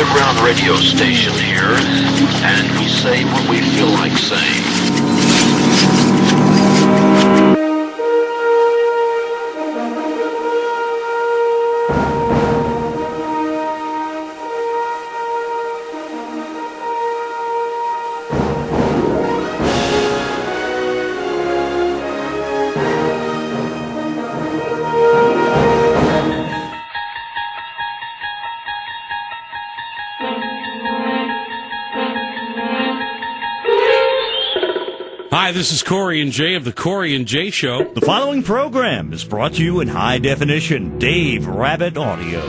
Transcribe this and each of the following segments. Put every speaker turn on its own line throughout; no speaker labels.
underground radio station here, and we say what we feel like saying.
Hi, this is Corey and Jay of The Corey and Jay Show.
The following program is brought to you in high definition. Dave Rabbit Audio.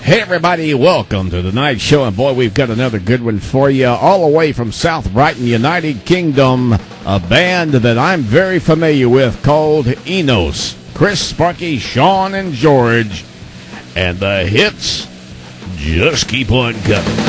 Hey, everybody. Welcome to the night show. And, boy, we've got another good one for you. All the way from South Brighton, United Kingdom, a band that I'm very familiar with called ENOS. Chris, Sparky, Sean, and George. And the hits just keep on coming.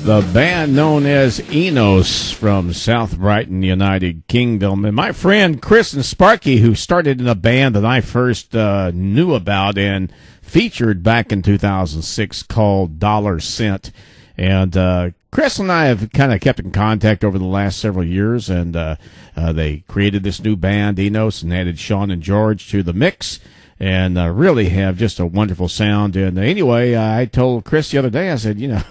The band known as ENOS from South Brighton, United Kingdom. And my friend Chris and Sparky, who started in a band that I first knew about and featured back in 2006 called Dollar Cent. And Chris and I have kind of kept in contact over the last several years, and they created this new band, ENOS, and added Sean and George to the mix, and really have just a wonderful sound. And anyway, I told Chris the other day, I said, you know,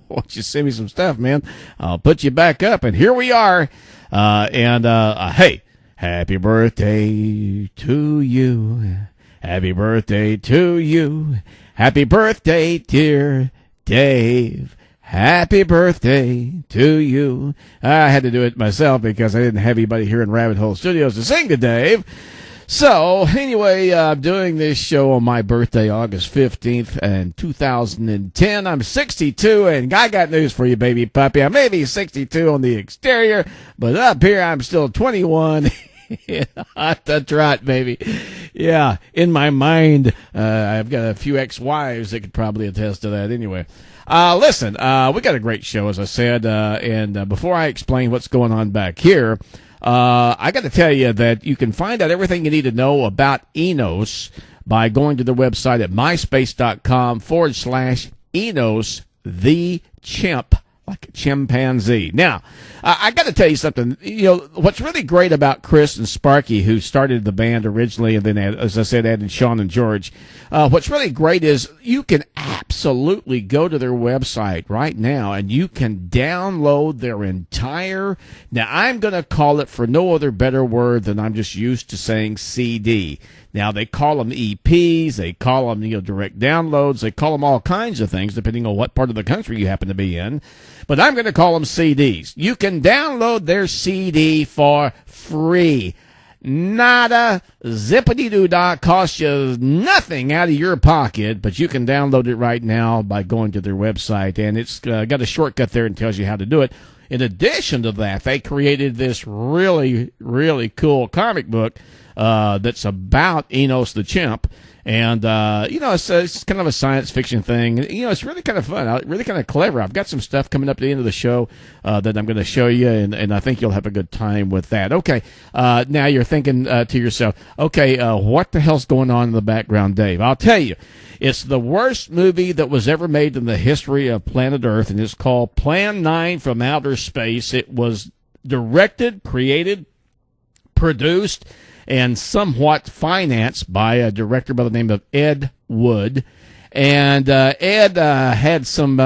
why don't you send me some stuff, man? I'll put you back up, and here we are. Hey, happy birthday to you. Happy birthday to you. Happy birthday, dear Dave. Happy birthday to you. I had to do it myself because I didn't have anybody here in Rabbit Hole Studios to sing to Dave. So, anyway, I'm doing this show on my birthday, August 15th, in 2010. I'm 62, and I got news for you, baby puppy. I may be 62 on the exterior, but up here I'm still 21. Hot to trot, baby. Yeah, in my mind, I've got a few ex-wives that could probably attest to that anyway. Listen, we got a great show, as I said, and before I explain what's going on back here, I got to tell you that you can find out everything you need to know about ENOS by going to their website at myspace.com/ENOS the chimp, like a chimpanzee. Now, I got to tell you something. You know, what's really great about Chris and Sparky, who started the band originally and then, as I said, added Sean and George, what's really great is you can absolutely go to their website right now and you can download their entire, now I'm going to call it for no other better word than I'm just used to saying CD. Now, they call them EPs, they call them, direct downloads, they call them all kinds of things, depending on what part of the country you happen to be in. But I'm going to call them CDs. You can download their CD for free. Nada, zippity-doo-dah, costs you nothing out of your pocket, but you can download it right now by going to their website, and it's got a shortcut there and tells you how to do it. In addition to that, they created this really, really cool comic book that's about Enos the chimp. And, it's kind of a science fiction thing. It's really kind of fun, really kind of clever. I've got some stuff coming up at the end of the show that I'm going to show you, and I think you'll have a good time with that. Okay, now you're thinking to yourself, okay, what the hell's going on in the background, Dave? I'll tell you. It's the worst movie that was ever made in the history of planet Earth, and it's called Plan 9 from Outer Space. It was directed, created, produced, and somewhat financed by a director by the name of Ed Wood. And Ed had some,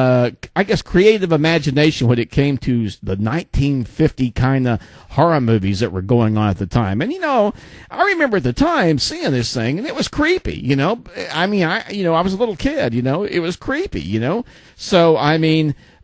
creative imagination when it came to the 1950 kind of horror movies that were going on at the time. And, I remember at the time seeing this thing, and it was creepy, I was a little kid, it was creepy, So,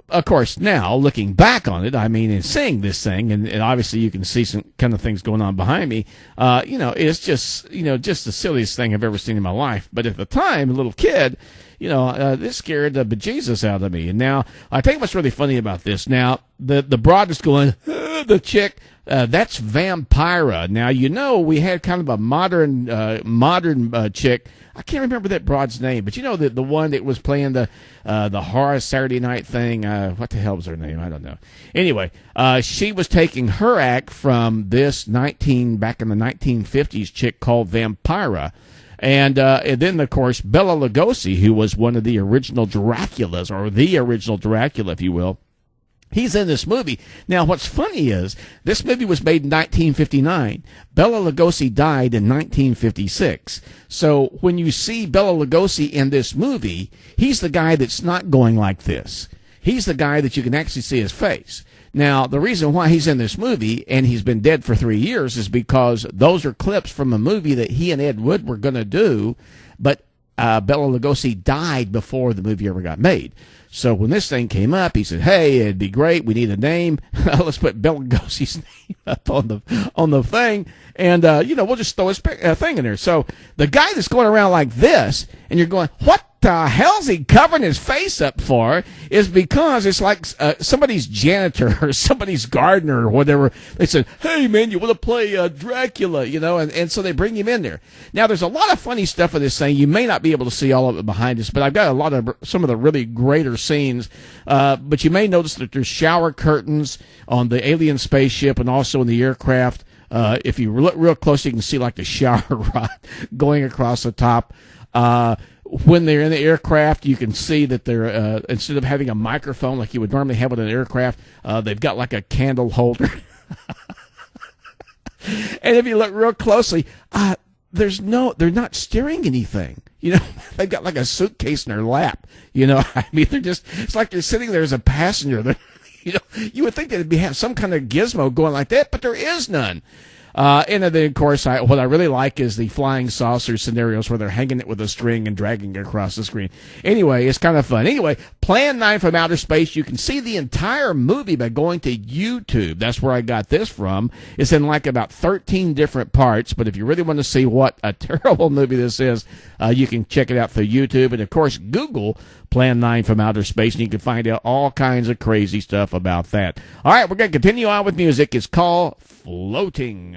of course, now, looking back on it, and seeing this thing, and obviously you can see some kind of things going on behind me, it's just the silliest thing I've ever seen in my life. But at the time, a little kid, this scared the bejesus out of me. And now, I think what's really funny about this, now, the broad is going, the chick, that's Vampira. Now, we had kind of a modern chick. I can't remember that broad's name, but the one that was playing the horror Saturday night thing. What the hell was her name? I don't know. Anyway, she was taking her act from this back in the 1950s chick called Vampira. And then, of course, Bela Lugosi, who was one of the original Draculas, or the original Dracula, if you will. He's in this movie. Now, what's funny is this movie was made in 1959. Bela Lugosi died in 1956. So when you see Bela Lugosi in this movie, he's the guy that's not going like this. He's the guy that you can actually see his face. Now, the reason why he's in this movie, and he's been dead for 3 years, is because those are clips from a movie that he and Ed Wood were going to do, but Bela Lugosi died before the movie ever got made. So when this thing came up, he said, "Hey, it'd be great. We need a name. Let's put Bela Lugosi's name up on the thing, and we'll just throw his thing in there." So the guy that's going around like this, and you're going, "What the hell's he covering his face up for?" Is because it's like somebody's janitor or somebody's gardener or whatever. They said, "Hey man, you want to play Dracula?" And so they bring him in there. Now there's a lot of funny stuff in this thing. You may not be able to see all of it behind us, but I've got some of the really greater scenes. But you may notice that there's shower curtains on the alien spaceship and also in the aircraft. If you look real close, you can see like the shower rod going across the top. When they're in the aircraft, you can see that they're, instead of having a microphone like you would normally have with an aircraft, they've got like a candle holder. And if you look real closely, they're not steering anything. They've got like a suitcase in their lap. It's like they're sitting there as a passenger. You would think they'd have some kind of gizmo going like that, but there is none. And then, of course, what I really like is the flying saucer scenarios where they're hanging it with a string and dragging it across the screen. Anyway, it's kind of fun. Anyway, Plan 9 from Outer Space. You can see the entire movie by going to YouTube. That's where I got this from. It's in like about 13 different parts. But if you really want to see what a terrible movie this is, you can check it out through YouTube. And, of course, Google Plan 9 from Outer Space, and you can find out all kinds of crazy stuff about that. All right, we're going to continue on with music. It's called Floating.